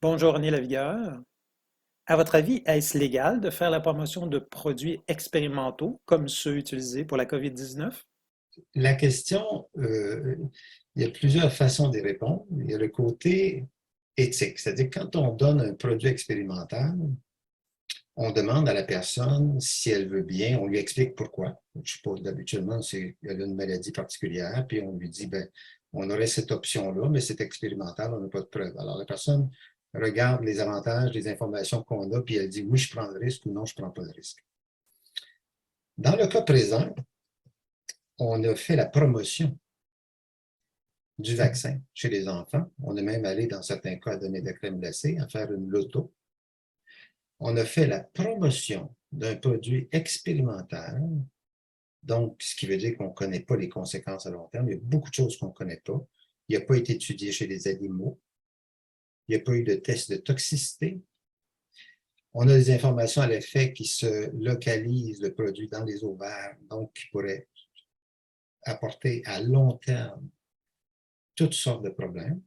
Bonjour René Lavigueur. À votre avis, est-ce légal de faire la promotion de produits expérimentaux comme ceux utilisés pour la COVID-19? La question, il y a plusieurs façons d'y répondre. Il y a le côté éthique, c'est-à-dire quand on donne un produit expérimental, on demande à la personne si elle veut bien, on lui explique pourquoi. Je suppose habituellement, c'est elle a une maladie particulière, puis on lui dit, ben, on aurait cette option-là, mais c'est expérimental, on n'a pas de preuve. Alors la personne regarde les avantages, les informations qu'on a, puis elle dit, oui, je prends le risque ou non, je ne prends pas le risque. Dans le cas présent, on a fait la promotion du vaccin chez les enfants. On est même allé, dans certains cas, donner de la crème glacée, à faire une loto. On a fait la promotion d'un produit expérimental, donc ce qui veut dire qu'on ne connaît pas les conséquences à long terme. Il y a beaucoup de choses qu'on ne connaît pas. Il n'a pas été étudié chez les animaux. Il n'y a pas eu de test de toxicité. On a des informations à l'effet qui se localisent le produit dans les ovaires, donc qui pourraient apporter à long terme toutes sortes de problèmes.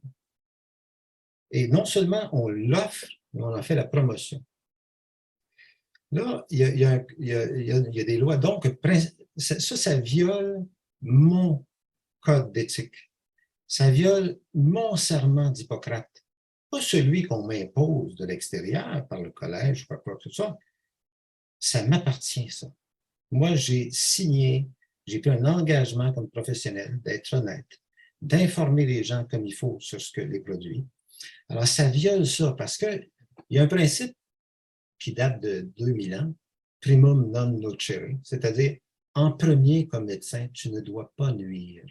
Et non seulement on l'offre, mais on en fait la promotion. Là, il y a des lois. Donc, ça viole mon code d'éthique. Ça viole mon serment d'Hippocrate. Pas celui qu'on m'impose de l'extérieur par le collège, par quoi que ce soit. Ça m'appartient, ça. Moi, j'ai signé, j'ai pris un engagement comme professionnel d'être honnête, d'informer les gens comme il faut sur ce que les produits. Alors, ça viole ça parce qu'il y a un principe qui date de 2000 ans, primum non nocere, c'est-à-dire, en premier, comme médecin, tu ne dois pas nuire.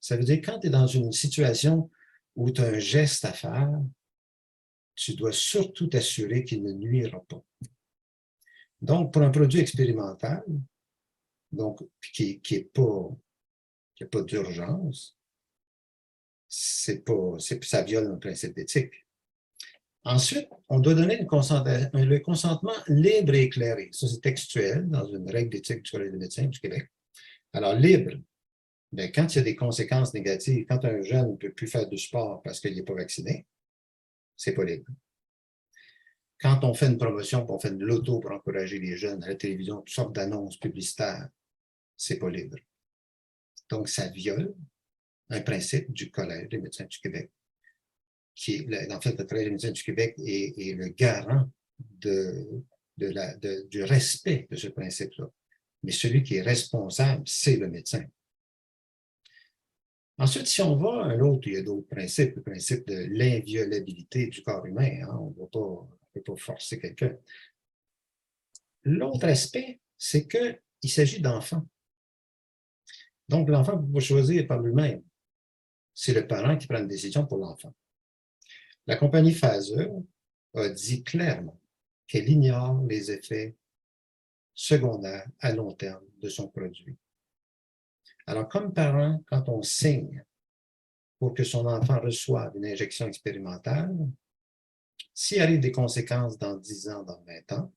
Ça veut dire quand tu es dans une situation où tu as un geste à faire, tu dois surtout t'assurer qu'il ne nuira pas. Donc, pour un produit expérimental, donc, qui n'a pas d'urgence, ça viole un principe d'éthique. Ensuite, on doit donner le consentement libre et éclairé. Ça, c'est textuel dans une règle d'éthique du Collège des médecins du Québec. Alors, libre, bien, quand il y a des conséquences négatives, quand un jeune ne peut plus faire du sport parce qu'il n'est pas vacciné, c'est pas libre. Quand on fait une promotion, on fait de l'auto pour encourager les jeunes à la télévision, toutes sortes d'annonces publicitaires, c'est pas libre. Donc, ça viole un principe du Collège des médecins du Québec, qui est, en fait, le Collège des médecins du Québec est le garant du respect de ce principe-là. Mais celui qui est responsable, c'est le médecin. Ensuite, si on va à l'autre, il y a d'autres principes, le principe de l'inviolabilité du corps humain. Hein, on ne peut pas forcer quelqu'un. L'autre aspect, c'est qu'il s'agit d'enfants. Donc, l'enfant ne peut pas choisir par lui-même. C'est le parent qui prend une décision pour l'enfant. La compagnie Pfizer a dit clairement qu'elle ignore les effets secondaires à long terme de son produit. Alors, comme parent, quand on signe pour que son enfant reçoive une injection expérimentale, s'il arrive des conséquences dans 10 ans, dans 20 ans,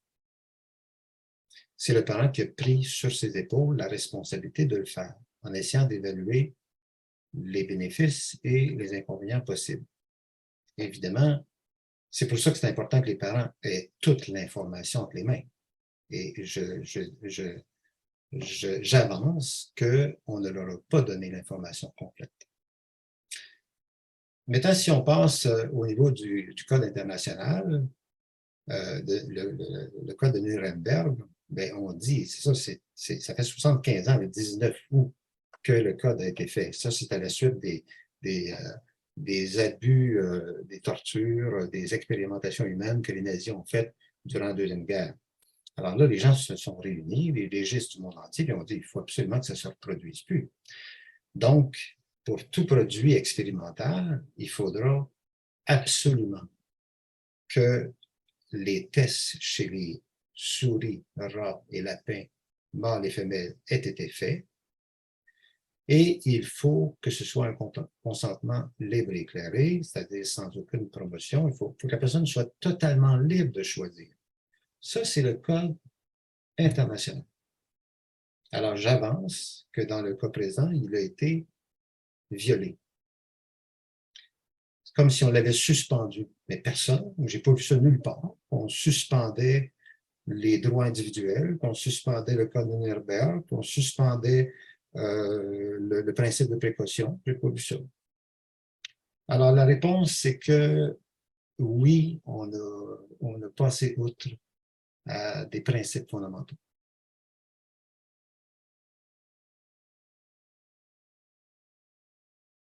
c'est le parent qui a pris sur ses épaules la responsabilité de le faire en essayant d'évaluer les bénéfices et les inconvénients possibles. Évidemment, c'est pour ça que c'est important que les parents aient toute l'information entre les mains. Et j'avance qu'on ne leur a pas donné l'information complète. Maintenant, si on passe au niveau du code international, le code de Nuremberg, ben, on dit, c'est ça, ça fait 75 ans, le 19 août, que le code a été fait. Ça, c'est à la suite des abus, des tortures, des expérimentations humaines que les nazis ont faites durant la Deuxième Guerre. Alors là, les gens se sont réunis, les légistes du monde entier, et ont dit, il faut absolument que ça ne se reproduise plus. Donc, pour tout produit expérimental, il faudra absolument que les tests chez les souris, rats et lapins, mâles et femelles, aient été faits. Et il faut que ce soit un consentement libre et éclairé, c'est-à-dire sans aucune promotion. Il faut que la personne soit totalement libre de choisir. Ça, c'est le code international. Alors, j'avance que dans le cas présent, il a été violé. comme si on l'avait suspendu. Mais personne, j'ai pas vu ça nulle part, on suspendait les droits individuels, qu'on suspendait le code Nuremberg, qu'on suspendait le principe de précaution. J'ai pas vu ça. Alors, la réponse, c'est que oui, on a passé outre des principes fondamentaux.